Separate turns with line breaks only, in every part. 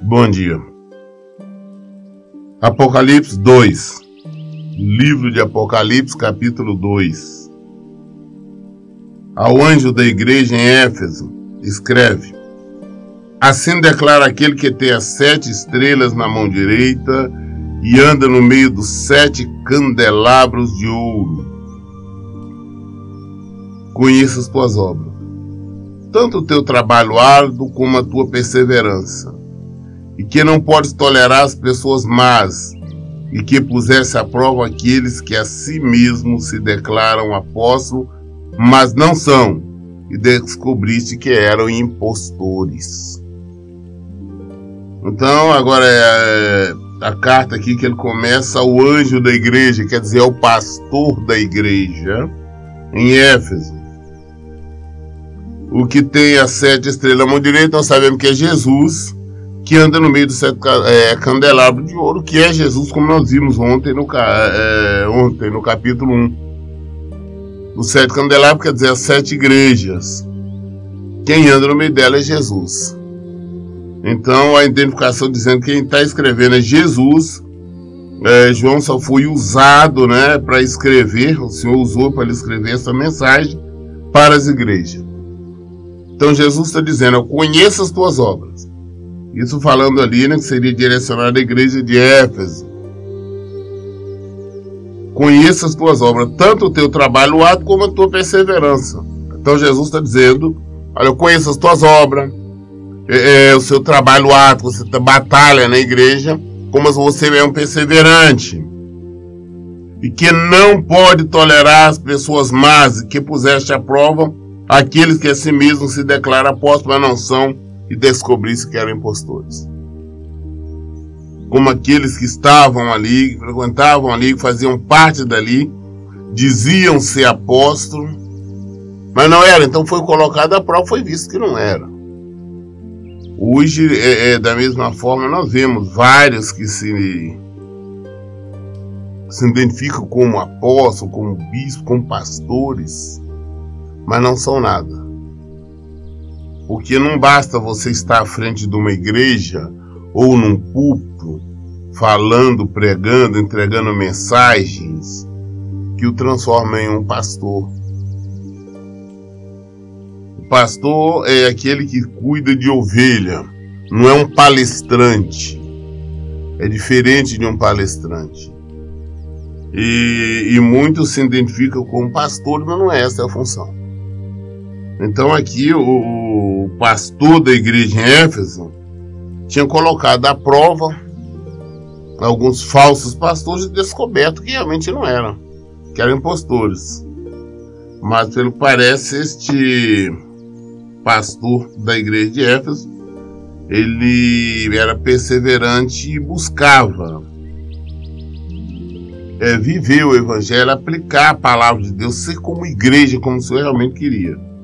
Bom dia. Apocalipse 2. Livro de Apocalipse, capítulo 2. Ao anjo da igreja em Éfeso, escreve: assim declara aquele que tem as 7 estrelas na mão direita e anda no meio dos 7 candelabros de ouro. Conheça as tuas obras, tanto o teu trabalho árduo como a tua perseverança, e que não podes tolerar as pessoas más, e que pusesse à prova aqueles que a si mesmos se declaram apóstolos, mas não são, e descobriste que eram impostores. Então, agora é a carta aqui que ele começa ao anjo da igreja, quer dizer, ao pastor da igreja, em Éfeso. O que tem as 7 estrelas na mão direita, nós sabemos que é Jesus, que anda no meio dos 7 candelabros de ouro, que é Jesus, como nós vimos ontem no capítulo 1. Os 7 candelabros quer dizer as 7 igrejas. Quem anda no meio dela é Jesus. Então a identificação dizendo que quem está escrevendo é Jesus. João só foi usado, para escrever, o Senhor usou para escrever essa mensagem para as igrejas. Então Jesus está dizendo: eu conheço as tuas obras. Isso falando ali, que seria direcionado à igreja de Éfeso. Conheça as tuas obras, tanto o teu trabalho árduo como a tua perseverança. Então Jesus está dizendo: olha, eu conheço as tuas obras, o seu trabalho árduo, você batalha na igreja, como você é um perseverante, e que não pode tolerar as pessoas más, e que puseste à prova aqueles que a si mesmos se declaram apóstolos, mas não são, e descobrisse que eram impostores. Como aqueles que estavam ali, que frequentavam ali, que faziam parte dali, diziam ser apóstolos, mas não era. Então foi colocado à prova, foi visto que não era. Hoje, da mesma forma, nós vemos vários que se identificam como apóstolos, como bispos, como pastores, mas não são nada. Porque não basta você estar à frente de uma igreja ou num púlpito, falando, pregando, entregando mensagens, que o transforma em um pastor. O pastor é aquele que cuida de ovelha, não é um palestrante. É diferente de um palestrante. E muitos se identificam como pastor, mas não é essa a função. Então aqui o pastor da igreja em Éfeso tinha colocado à prova alguns falsos pastores e descoberto que realmente não eram, que eram impostores. Mas pelo que parece, este pastor da igreja de Éfeso, ele era perseverante e buscava viver o evangelho, aplicar a palavra de Deus, ser como igreja, como o Senhor realmente queria.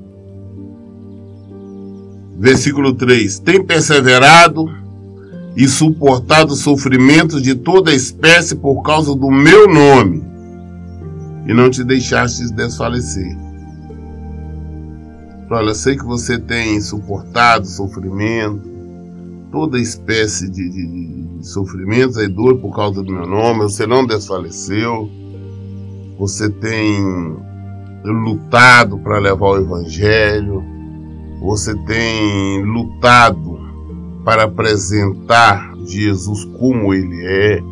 Versículo 3: tem perseverado e suportado sofrimentos de toda espécie por causa do meu nome, e não te deixastes desfalecer. Olha, eu sei que você tem suportado sofrimento, toda espécie de sofrimentos e dor por causa do meu nome, você não desfaleceu, você tem lutado para levar o evangelho, você tem lutado para apresentar Jesus como ele é,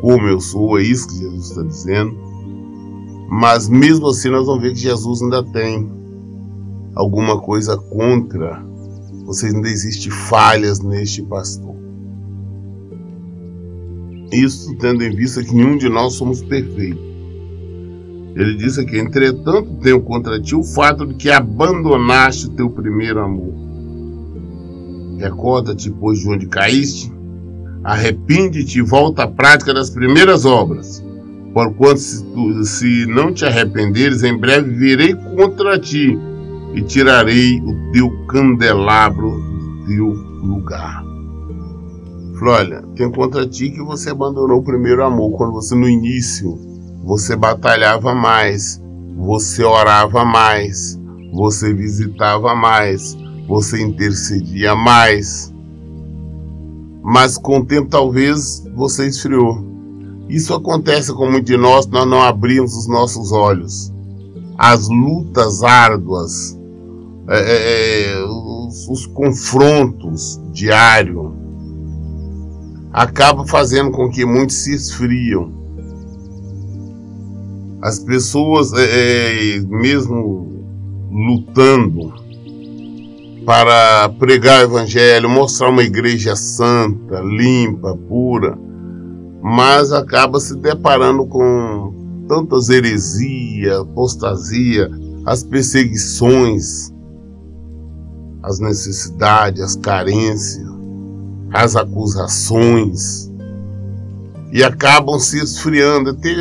como eu sou, é isso que Jesus está dizendo. Mas mesmo assim nós vamos ver que Jesus ainda tem alguma coisa contra, ainda existem falhas neste pastor. Isso tendo em vista que nenhum de nós somos perfeitos. Ele disse aqui: entretanto tenho contra ti o fato de que abandonaste o teu primeiro amor. Recorda-te, pois, de onde caíste, arrepende-te e volta à prática das primeiras obras. Porquanto se não te arrependeres, em breve virei contra ti e tirarei o teu candelabro do teu lugar. Falei: olha, tenho contra ti que você abandonou o primeiro amor, quando você no início você batalhava mais, você orava mais, você visitava mais, você intercedia mais. mas com o tempo talvez você esfriou. Isso acontece com muitos de nós não abrimos os nossos olhos. As lutas árduas, os confrontos diários, acabam fazendo com que muitos se esfriam. As pessoas, mesmo lutando para pregar o evangelho, mostrar uma igreja santa, limpa, pura, mas acaba se deparando com tantas heresias, apostasia, as perseguições, as necessidades, as carências, as acusações, e acabam se esfriando. Até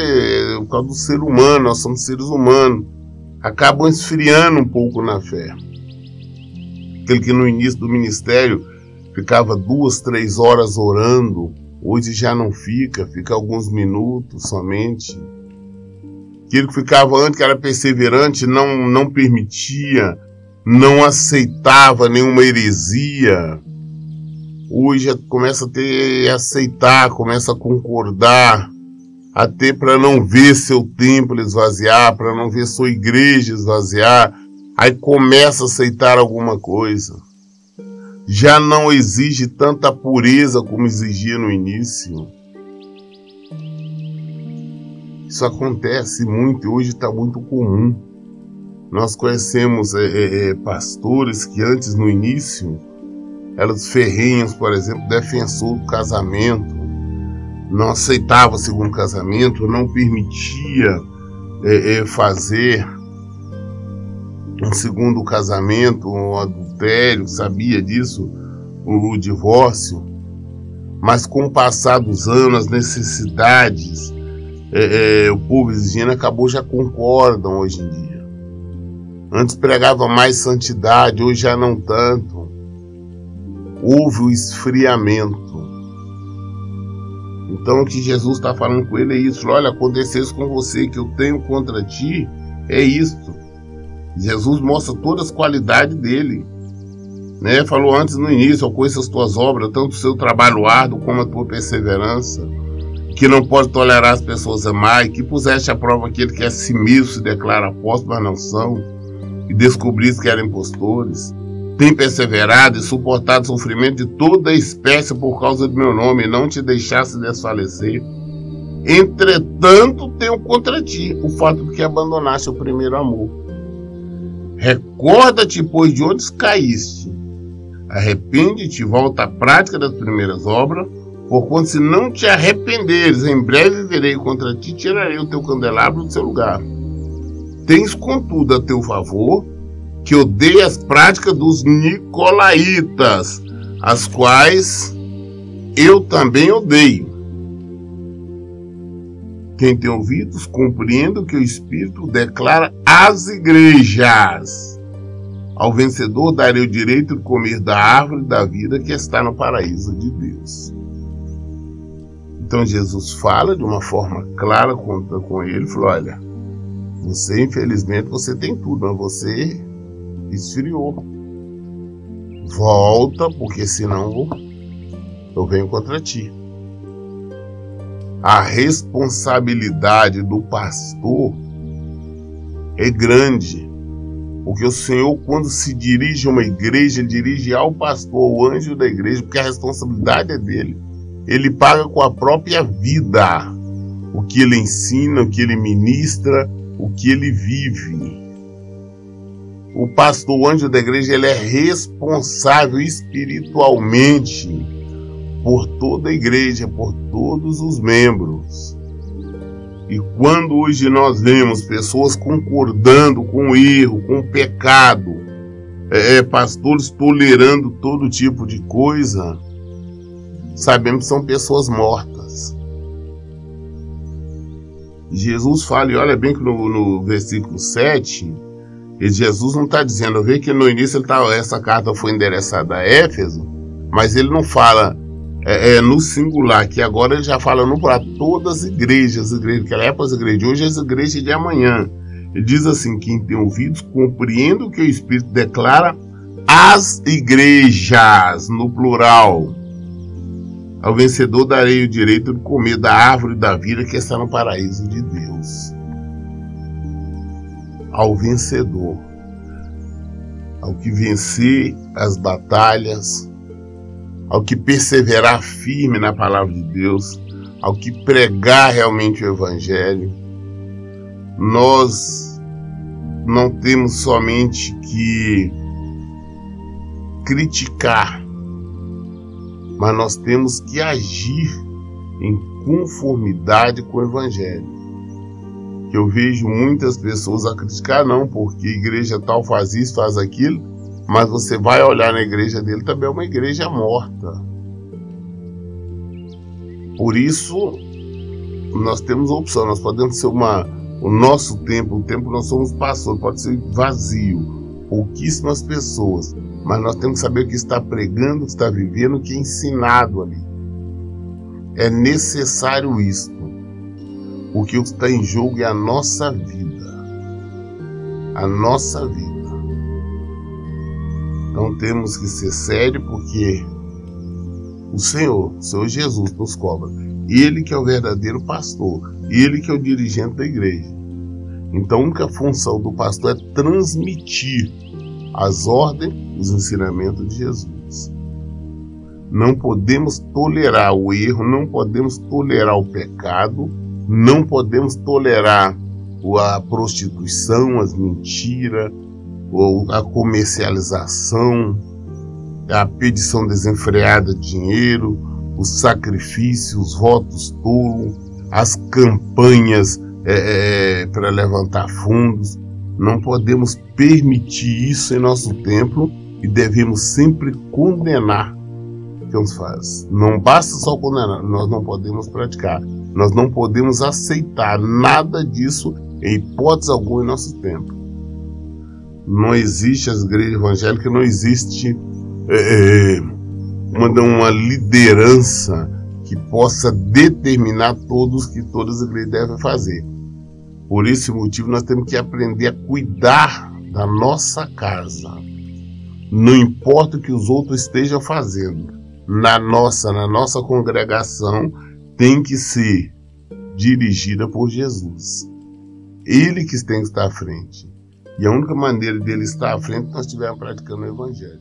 por causa do ser humano, nós somos seres humanos, acabam esfriando um pouco na fé. Aquele que no início do ministério ficava 2, 3 horas orando, hoje já não fica alguns minutos somente. Aquele que ficava antes, que era perseverante, não permitia, não aceitava nenhuma heresia, hoje já começa a aceitar, começa a concordar, até para não ver seu templo esvaziar, para não ver sua igreja esvaziar, aí começa a aceitar alguma coisa. Já não exige tanta pureza como exigia no início. Isso acontece muito e hoje está muito comum. Nós conhecemos pastores que antes, no início, eram ferrenhos, por exemplo, defensor do casamento, não aceitava o segundo casamento, não permitia fazer um segundo casamento, um adultério, sabia disso, o divórcio. Mas com o passar dos anos, as necessidades, o povo exigindo, acabou, já concordam hoje em dia. Antes pregava mais santidade, hoje já não tanto. Houve o esfriamento. Então o que Jesus está falando com ele é isso. Olha, aconteceu isso com você, que eu tenho contra ti, é isto. Jesus mostra todas as qualidades dele, né? Falou antes no início: eu conheço as tuas obras, tanto o seu trabalho árduo como a tua perseverança, que não pode tolerar as pessoas a mais, que puseste à prova aquele que a si mesmo se declara apóstolo, mas não são, e descobriste que eram impostores. Tem perseverado e suportado o sofrimento de toda espécie por causa do meu nome, e não te deixasse desfalecer. Entretanto, tenho contra ti o fato de que abandonaste o primeiro amor. Recorda-te, pois, de onde caíste. Arrepende-te e volta à prática das primeiras obras, porquanto se não te arrependeres, em breve virei contra ti e tirarei o teu candelabro do seu lugar. Tens, contudo, a teu favor que odeia as práticas dos nicolaítas, as quais eu também odeio. Quem tem ouvidos, compreenda o que o Espírito declara às igrejas. Ao vencedor darei o direito de comer da árvore da vida que está no paraíso de Deus. Então Jesus fala de uma forma clara com ele, falou: olha, você, infelizmente, você tem tudo, mas você esfriou. Volta, porque senão eu venho contra ti. A responsabilidade do pastor é grande, porque o Senhor, quando se dirige a uma igreja, ele dirige ao pastor, ao anjo da igreja, porque a responsabilidade é dele. Ele paga com a própria vida o que ele ensina, o que ele ministra, o que ele vive. O pastor, o anjo da igreja, ele é responsável espiritualmente por toda a igreja, por todos os membros. E quando hoje nós vemos pessoas concordando com o erro, com o pecado, pastores tolerando todo tipo de coisa, sabemos que são pessoas mortas. E Jesus fala, e olha bem que no versículo 7, Jesus não está dizendo, eu vejo que no início essa carta foi endereçada a Éfeso, mas ele não fala no singular, que agora ele já fala para todas as igrejas, naquela época as igrejas de hoje, as igrejas de amanhã. Ele diz assim: quem tem ouvidos, compreenda o que o Espírito declara às igrejas, no plural. Ao vencedor darei o direito de comer da árvore da vida que está no paraíso de Deus. Ao vencedor, ao que vencer as batalhas, ao que perseverar firme na palavra de Deus, ao que pregar realmente o Evangelho, nós não temos somente que criticar, mas nós temos que agir em conformidade com o Evangelho. Que eu vejo muitas pessoas a criticar, não, porque a igreja tal faz isso, faz aquilo, mas você vai olhar na igreja dele, também é uma igreja morta. Por isso, nós temos a opção, nós podemos ser o nosso templo, o templo nós somos pastores, pode ser vazio, pouquíssimas pessoas, mas nós temos que saber o que está pregando, o que está vivendo, o que é ensinado ali. É necessário isso, porque o que está em jogo é a nossa vida. A nossa vida. Então temos que ser sérios, porque o Senhor Jesus nos cobra. Ele que é o verdadeiro pastor, ele que é o dirigente da igreja. Então a única função do pastor é transmitir as ordens, os ensinamentos de Jesus. Não podemos tolerar o erro, não podemos tolerar o pecado, não podemos tolerar a prostituição, as mentiras, a comercialização, a pedição desenfreada de dinheiro, os sacrifícios, os votos tolos, as campanhas para levantar fundos. Não podemos permitir isso em nosso templo e devemos sempre condenar o que nos faz. Não basta só condenar, nós não podemos praticar. Nós não podemos aceitar nada disso em hipótese alguma em nosso tempo. Não existe as igrejas evangélicas, não existe uma liderança que possa determinar todos que todas as igrejas devem fazer. Por esse motivo nós temos que aprender a cuidar da nossa casa. Não importa o que os outros estejam fazendo, na nossa congregação tem que ser dirigida por Jesus. Ele que tem que estar à frente. E a única maneira dele estar à frente é nós estivermos praticando o Evangelho.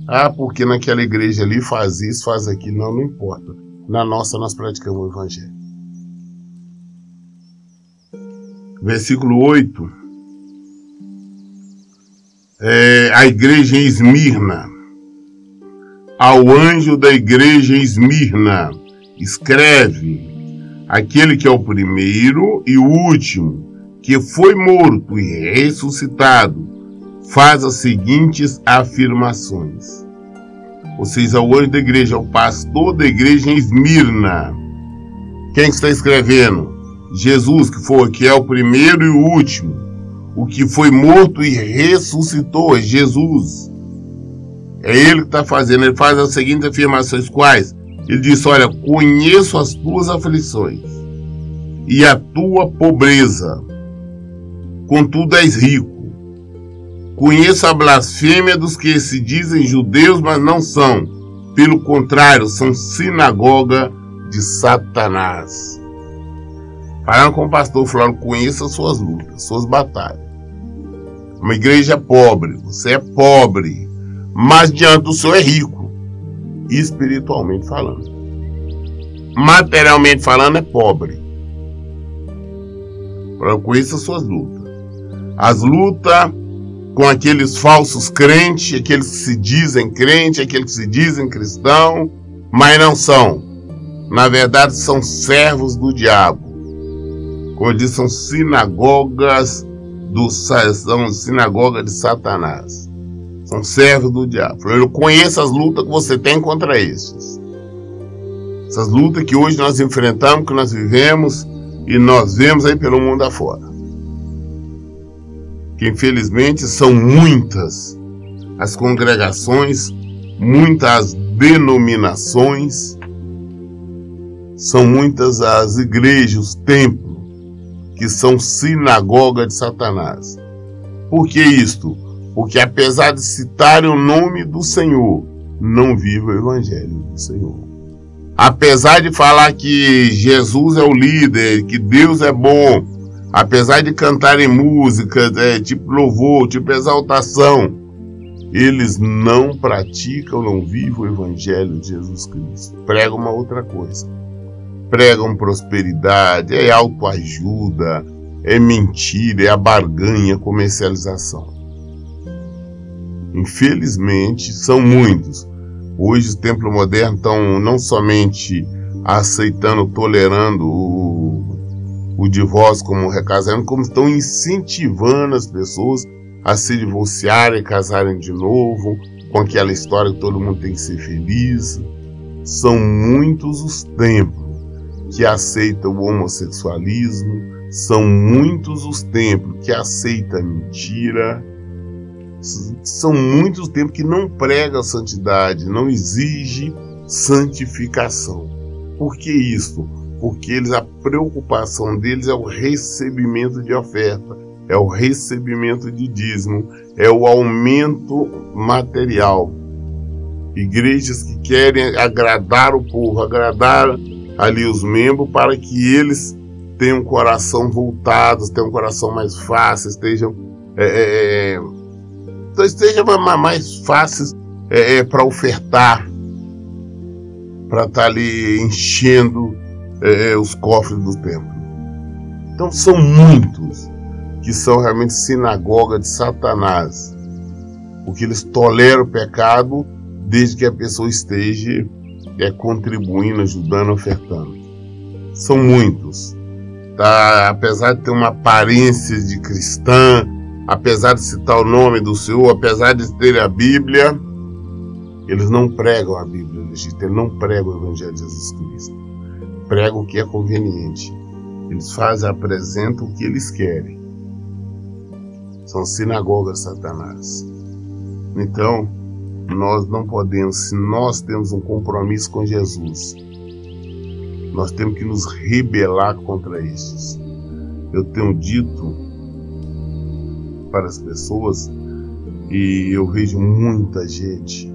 Ah, porque naquela igreja ali faz isso, faz aquilo. Não importa. Na nossa nós praticamos o Evangelho. Versículo 8. A igreja em Esmirna. Ao anjo da igreja em Esmirna, escreve: aquele que é o primeiro e o último, que foi morto e ressuscitado, faz as seguintes afirmações. Ou seja, o anjo da igreja, o pastor da igreja em Esmirna. Quem está escrevendo? Jesus, que é o primeiro e o último, o que foi morto e ressuscitou, é Jesus. É ele que está fazendo, ele faz as seguintes afirmações. Quais? Ele diz: olha, conheço as tuas aflições e a tua pobreza, contudo és rico. Conheço a blasfêmia dos que se dizem judeus, mas não são. Pelo contrário, são sinagoga de Satanás. Falando com o pastor, falando: conheça as suas lutas, suas batalhas. Uma igreja pobre, você é pobre, mas diante do Senhor é rico, espiritualmente falando. Materialmente falando, é pobre. Conheça as suas lutas. As lutas com aqueles falsos crentes, aqueles que se dizem crentes, aqueles que se dizem cristãos, mas não são. Na verdade, são servos do diabo. Como eu disse, são sinagogas são sinagoga de Satanás. São servos do diabo. Eu conheço as lutas que você tem contra esses. Essas lutas que hoje nós enfrentamos, que nós vivemos e nós vemos aí pelo mundo afora. Que infelizmente são muitas as congregações, muitas denominações, são muitas as igrejas, os templos, que são sinagoga de Satanás. Por que isto? Porque apesar de citarem o nome do Senhor, não vivem o Evangelho do Senhor. apesar de falar que Jesus é o líder, que Deus é bom, apesar de cantarem músicas, tipo louvor, tipo exaltação, eles não praticam, não vivem o evangelho de Jesus Cristo. Pregam uma outra coisa. Pregam prosperidade, é autoajuda, é mentira, é a barganha, é comercialização. Infelizmente, são muitos. Hoje, os templos modernos estão não somente aceitando, tolerando o divórcio como recasamento, como estão incentivando as pessoas a se divorciarem, casarem de novo, com aquela história que todo mundo tem que ser feliz. São muitos os templos que aceitam o homossexualismo, são muitos os templos que aceitam a mentira, são muitos os templos que não pregam a santidade, não exigem santificação. Por que isso? Porque a preocupação deles é o recebimento de oferta, é o recebimento de dízimo, é o aumento material. Igrejas que querem agradar o povo, agradar ali os membros, para que eles tenham um coração voltado, tenham um coração mais fácil, estejam mais fáceis para ofertar, para estar ali enchendo os cofres do templo. Então são muitos que são realmente sinagoga de Satanás, porque eles toleram o pecado desde que a pessoa esteja contribuindo, ajudando, ofertando. São muitos, tá? Apesar de ter uma aparência de cristã, apesar de citar o nome do Senhor, apesar de ter a Bíblia, eles não pregam a Bíblia legítima, eles não pregam o Evangelho de Jesus Cristo. Pregam o que é conveniente. Eles apresentam o que eles querem. São sinagogas de Satanás. Então, nós não podemos, se nós temos um compromisso com Jesus, nós temos que nos rebelar contra estes. Eu tenho dito para as pessoas, e eu vejo muita gente,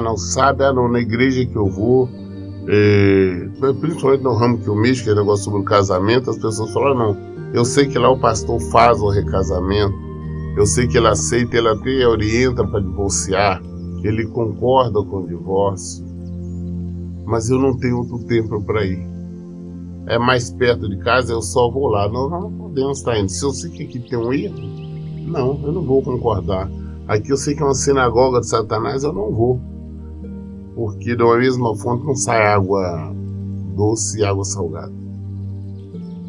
não sabe, na igreja que eu vou, principalmente no ramo que eu mexo, que é negócio sobre o casamento, as pessoas falam, não, eu sei que lá o pastor faz o recasamento, eu sei que ele aceita, ele até orienta para divorciar, ele concorda com o divórcio, mas eu não tenho outro tempo para ir. É mais perto de casa, eu só vou lá. Não podemos estar indo. Se eu sei que aqui tem um erro, não, eu não vou concordar. Aqui eu sei que é uma sinagoga de Satanás, eu não vou. Porque da mesma fonte não sai água doce e água salgada.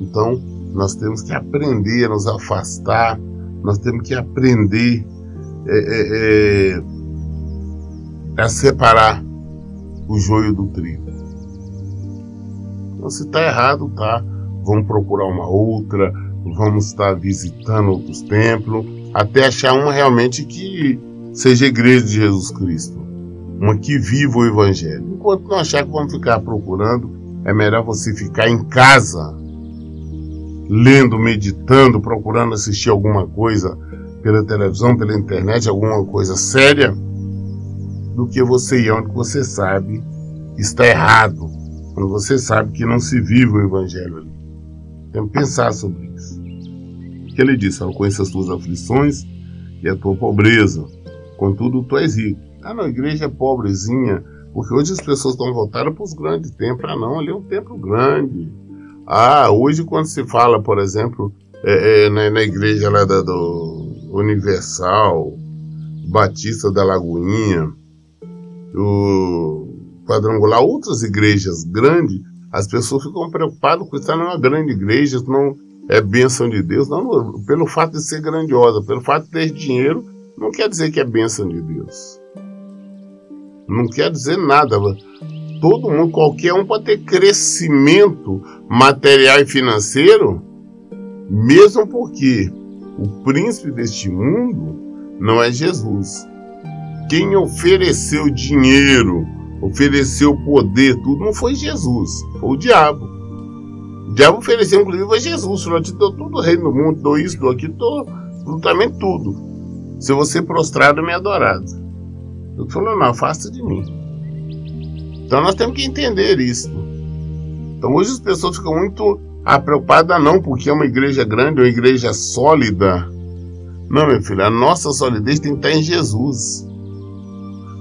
Então, nós temos que aprender a nos afastar, nós temos que aprender a separar o joio do trigo. Então, se está errado, tá. Vamos procurar uma outra, vamos estar visitando outros templos, até achar uma realmente que seja a igreja de Jesus Cristo, uma que viva o Evangelho. Enquanto não achar que vamos ficar procurando, é melhor você ficar em casa, lendo, meditando, procurando assistir alguma coisa pela televisão, pela internet, alguma coisa séria, do que você ir onde você sabe que está errado, quando você sabe que não se vive o Evangelho ali. Tem que pensar sobre isso. Que ele disse, eu conheço as tuas aflições e a tua pobreza, contudo tu és rico. A igreja é pobrezinha, porque hoje as pessoas estão voltadas para os grandes templos. Não, ali é um templo grande. Hoje quando se fala, por exemplo, na igreja lá do Universal, Batista da Lagoinha, o Quadrangular, outras igrejas grandes, as pessoas ficam preocupadas com estar numa grande igreja, não é bênção de Deus. Não, pelo fato de ser grandiosa, pelo fato de ter dinheiro, não quer dizer que é bênção de Deus. Não quer dizer nada. Todo mundo, qualquer um pode ter crescimento material e financeiro, mesmo porque o príncipe deste mundo não é Jesus. Quem ofereceu dinheiro, ofereceu poder, tudo, não foi Jesus, foi o diabo. O diabo ofereceu, inclusive, a Jesus. Falou, te dou todo o reino do mundo, dou isso, dou aquilo, dou absolutamente tudo. Se você prostrado, me adorado. Eu falei, não, afasta de mim. Então nós temos que entender isso. Então hoje as pessoas ficam muito preocupadas, não, porque é uma igreja grande, uma igreja sólida. Não, meu filho, a nossa solidez tem que estar em Jesus.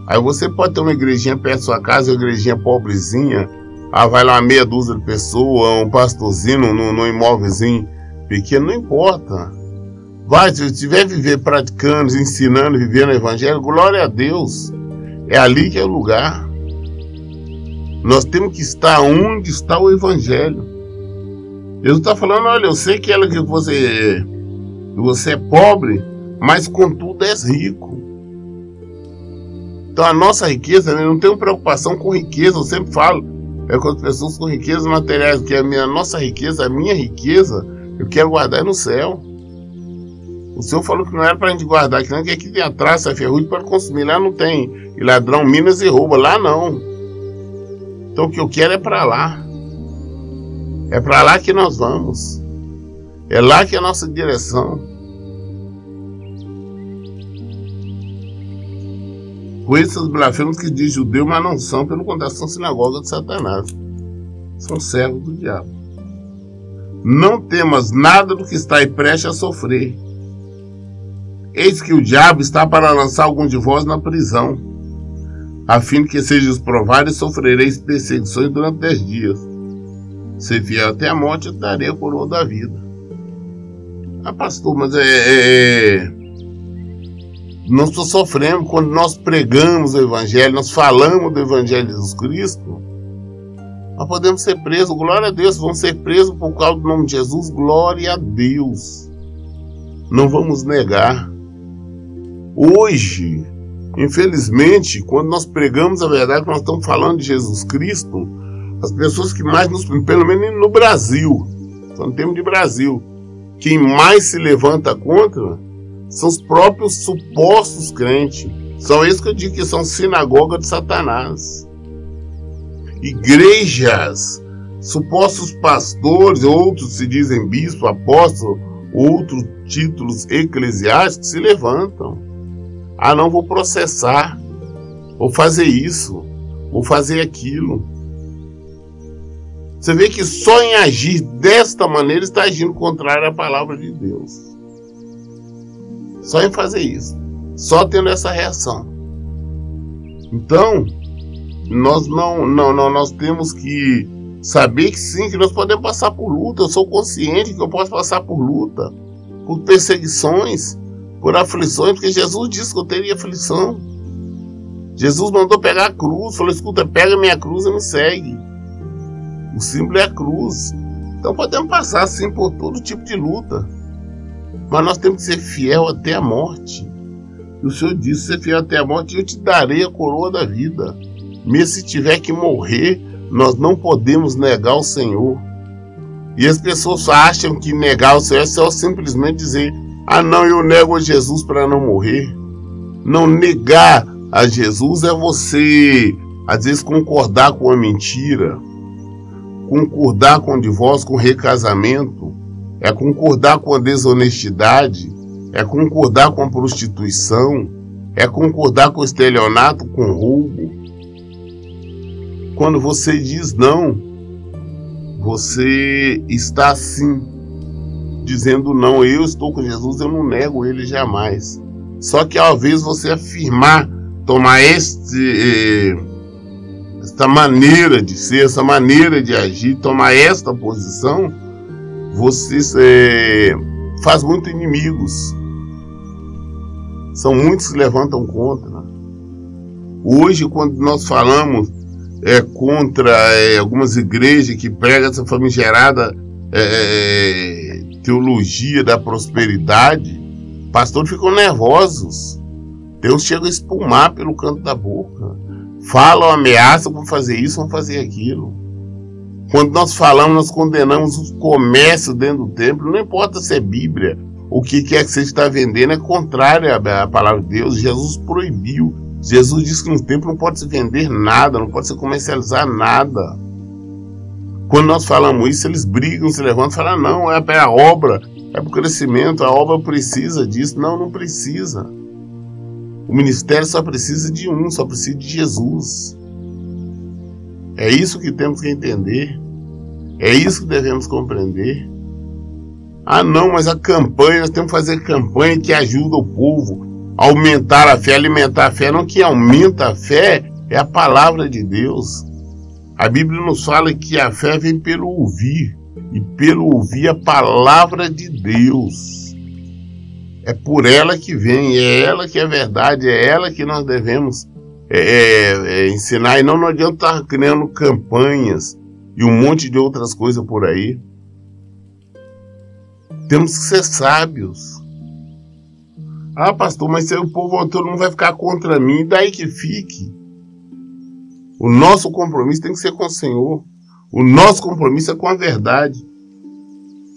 Aí você pode ter uma igrejinha perto da sua casa, uma igrejinha pobrezinha, vai lá uma meia dúzia de pessoas, um pastorzinho num imóvelzinho pequeno, não importa. Vai, se estiver viver praticando, ensinando, vivendo o evangelho, glória a Deus. É ali que é o lugar. Nós temos que estar onde está o evangelho. Jesus está falando, olha, eu sei que você é pobre, mas contudo és rico. Então a nossa riqueza, né, não tem preocupação com riqueza, eu sempre falo, com as pessoas com riquezas materiais, que a nossa riqueza, a minha riqueza, eu quero guardar no céu. O Senhor falou que não era para a gente guardar, que aqui tem a traça, a ferrugem para consumir, lá não tem. E ladrão, minas e rouba, lá não. Então o que eu quero é para lá. É para lá que nós vamos. É lá que é a nossa direção. Com esses blasfemos que diz judeu, mas não são, pelo contrário, são sinagoga de Satanás. São servos do diabo. Não temas nada do que está aí prestes a sofrer. Eis que o diabo está para lançar alguns de vós na prisão, a fim de que sejais provados e sofrereis perseguições durante 10 dias. Se fiel até a morte, eu te darei a coroa da vida. Pastor, mas nós estamos sofrendo quando nós pregamos o evangelho, nós falamos do evangelho de Jesus Cristo. Nós podemos ser presos, glória a Deus, vamos ser presos por causa do nome de Jesus, glória a Deus. Não vamos negar. Hoje, infelizmente, quando nós pregamos a verdade, nós estamos falando de Jesus Cristo, as pessoas que mais pelo menos no Brasil, só no termo de Brasil, quem mais se levanta contra são os próprios supostos crentes. São esses que eu digo que são sinagoga de Satanás. Igrejas, supostos pastores, outros se dizem bispo, apóstolo, outros títulos eclesiásticos se levantam. Não vou processar, vou fazer isso, vou fazer aquilo. Você vê que só em agir desta maneira está agindo contrário à palavra de Deus. Só em fazer isso, só tendo essa reação. Então, nós temos que saber que sim, que nós podemos passar por luta. Eu sou consciente que eu posso passar por luta, por perseguições, por aflições, porque Jesus disse que eu teria aflição. Jesus mandou pegar a cruz, falou, escuta, pega minha cruz e me segue. O símbolo é a cruz. Então podemos passar sim por todo tipo de luta, mas nós temos que ser fiel até a morte. E o Senhor disse, ser fiel até a morte, eu te darei a coroa da vida. Mesmo se tiver que morrer, nós não podemos negar o Senhor. E as pessoas acham que negar o Senhor é só simplesmente dizer, não, eu nego a Jesus para não morrer. Não, negar a Jesus é você, às vezes, concordar com a mentira, concordar com o divórcio, com o recasamento, é concordar com a desonestidade, é concordar com a prostituição, é concordar com o estelionato, com o roubo. Quando você diz não, você está assim, dizendo não, eu estou com Jesus, eu não nego ele jamais. Só que ao invés de você afirmar, tomar esta maneira de ser, essa maneira de agir, tomar esta posição, você faz muitos inimigos. São muitos que levantam contra. Hoje, quando nós falamos contra algumas igrejas que pregam essa famigerada teologia da prosperidade, pastores ficam nervosos. Deus chega a espumar pelo canto da boca. Falam, ameaçam, vão fazer isso, vão fazer aquilo. Quando nós falamos, nós condenamos o comércio dentro do templo, não importa se é Bíblia, o que quer que você está vendendo é contrário à palavra de Deus. Jesus proibiu. Jesus disse que no templo não pode se vender nada, não pode se comercializar nada. Quando nós falamos isso, eles brigam, se levantam e falam, não, é para a obra, é para o crescimento, a obra precisa disso. Não, não precisa. O ministério só precisa de só precisa de Jesus. É isso que temos que entender. É isso que devemos compreender. Ah, não, mas a campanha, nós temos que fazer campanha que ajuda o povo a aumentar a fé, alimentar a fé. Não, que aumenta a fé é a palavra de Deus. A Bíblia nos fala que a fé vem pelo ouvir, e pelo ouvir a palavra de Deus. É por ela que vem, é ela que é verdade, é ela que nós devemos ensinar. E não adianta estar criando campanhas e um monte de outras coisas por aí. Temos que ser sábios. Ah, pastor, mas se o povo todo mundo vai ficar contra mim, daí que fique. O nosso compromisso tem que ser com o Senhor. O nosso compromisso é com a verdade.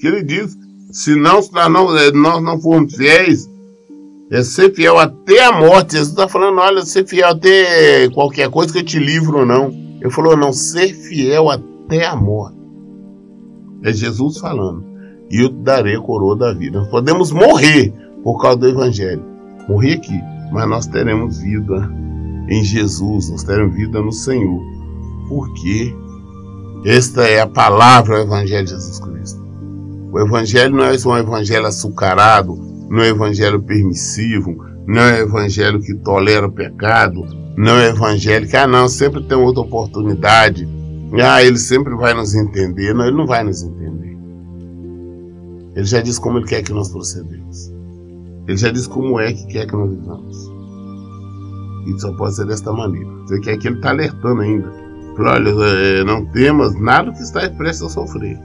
Que ele diz, se nós não formos fiéis, é ser fiel até a morte. Jesus está falando, olha, ser fiel até qualquer coisa que eu te livro ou não. Ele falou, não, ser fiel até a morte. É Jesus falando. E eu te darei a coroa da vida. Nós podemos morrer por causa do Evangelho. Morrer aqui, mas nós teremos vida em Jesus, nós teremos vida no Senhor. Porque esta é a palavra do Evangelho de Jesus Cristo. O Evangelho não é um evangelho açucarado, não é um evangelho permissivo, não é um evangelho que tolera o pecado, não é um evangelho que, não, sempre tem outra oportunidade, ele sempre vai nos entender. Não, ele não vai nos entender. Ele já diz como ele quer que nós procedemos. Ele já diz como é que quer que nós vivamos. E só pode ser desta maneira. Você quer que ele está alertando ainda. Fala, olha, não temas nada que está prestes a sofrer.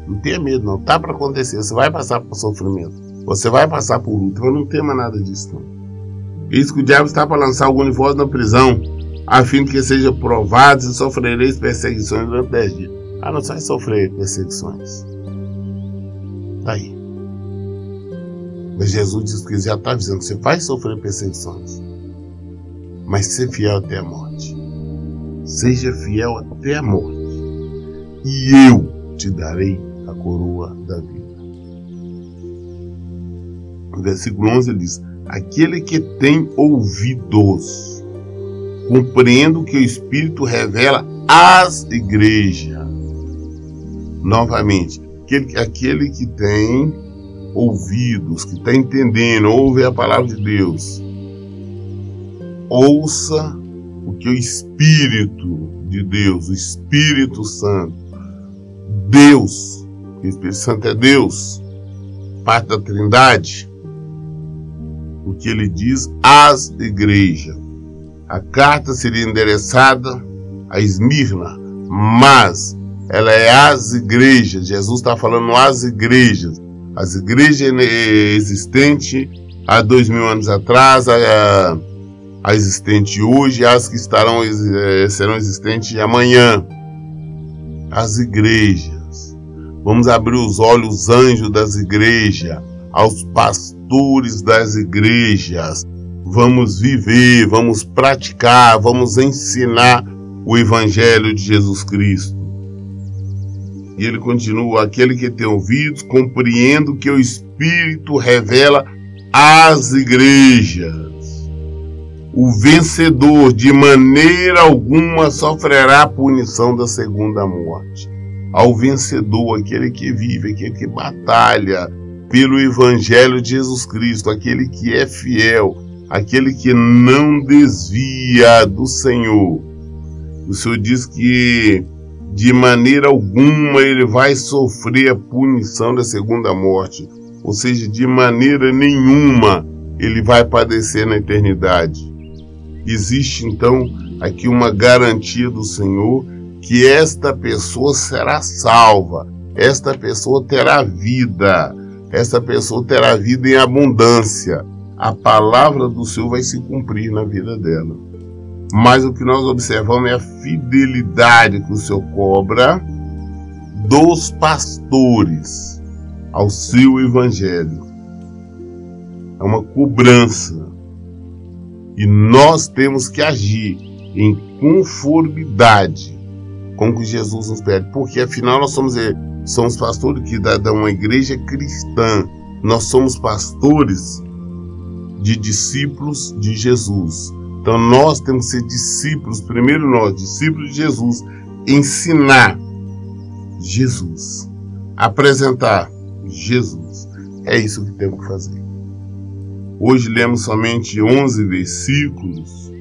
Não tenha medo, não. Está para acontecer. Você vai passar por sofrimento. Você vai passar por luta. Mas não tema nada disso, não. Isso que o diabo está para lançar algum de vós na prisão, a fim de que sejam provados e sofrereis perseguições durante 10 dias. Não vai sofrer perseguições. Está aí. Mas Jesus diz que já está avisando, você vai sofrer perseguições, mas ser fiel até a morte. Seja fiel até a morte, e eu te darei a coroa da vida. No versículo 11 ele diz, aquele que tem ouvidos, compreenda o que o Espírito revela às igrejas. Novamente, aquele que tem ouvidos, que está entendendo, ouve a palavra de Deus, ouça o que o Espírito de Deus, o Espírito Santo, Deus, o Espírito Santo é Deus, parte da Trindade, o que ele diz às igrejas. A carta seria endereçada a Esmirna, mas ela é às igrejas. Jesus está falando às igrejas. As igrejas existentes há 2000 anos atrás, a existente hoje, as que serão existentes amanhã. As igrejas. Vamos abrir os olhos, os anjos das igrejas, aos pastores das igrejas. Vamos viver, vamos praticar, vamos ensinar o Evangelho de Jesus Cristo. E ele continua, aquele que tem ouvidos, compreenda o que o Espírito revela às igrejas. O vencedor de maneira alguma sofrerá a punição da segunda morte. Ao vencedor, aquele que vive, aquele que batalha pelo Evangelho de Jesus Cristo, aquele que é fiel, aquele que não desvia do Senhor. O Senhor diz que de maneira alguma ele vai sofrer a punição da segunda morte. Ou seja, de maneira nenhuma ele vai padecer na eternidade. Existe então aqui uma garantia do Senhor que esta pessoa será salva, esta pessoa terá vida, esta pessoa terá vida em abundância. A palavra do Senhor vai se cumprir na vida dela. Mas o que nós observamos é a fidelidade que o Senhor cobra dos pastores ao seu Evangelho. É uma cobrança. E nós temos que agir em conformidade com o que Jesus nos pede. Porque afinal nós somos pastores que da uma igreja cristã. Nós somos pastores de discípulos de Jesus. Então nós temos que ser discípulos, primeiro nós, discípulos de Jesus, ensinar Jesus, apresentar Jesus. É isso que temos que fazer. Hoje lemos somente 11 versículos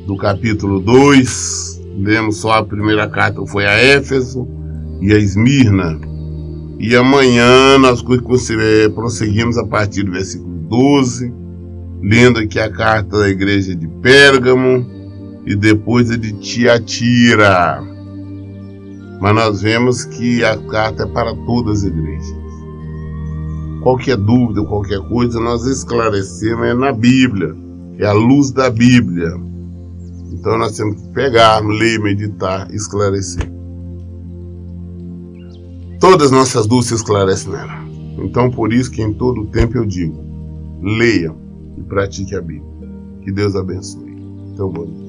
do capítulo 2, lemos só a primeira carta, foi a Éfeso e a Esmirna. E amanhã nós prosseguimos a partir do versículo 12, lendo aqui a carta da igreja de Pérgamo e depois a de Tiatira. Mas nós vemos que a carta é para todas as igrejas. Qualquer dúvida, qualquer coisa, nós esclarecemos, é na Bíblia, é a luz da Bíblia. Então nós temos que pegar, ler, meditar, esclarecer. Todas as nossas dúvidas se esclarecem nela. Então por isso que em todo o tempo eu digo, leia e pratique a Bíblia. Que Deus abençoe. Então, bom dia.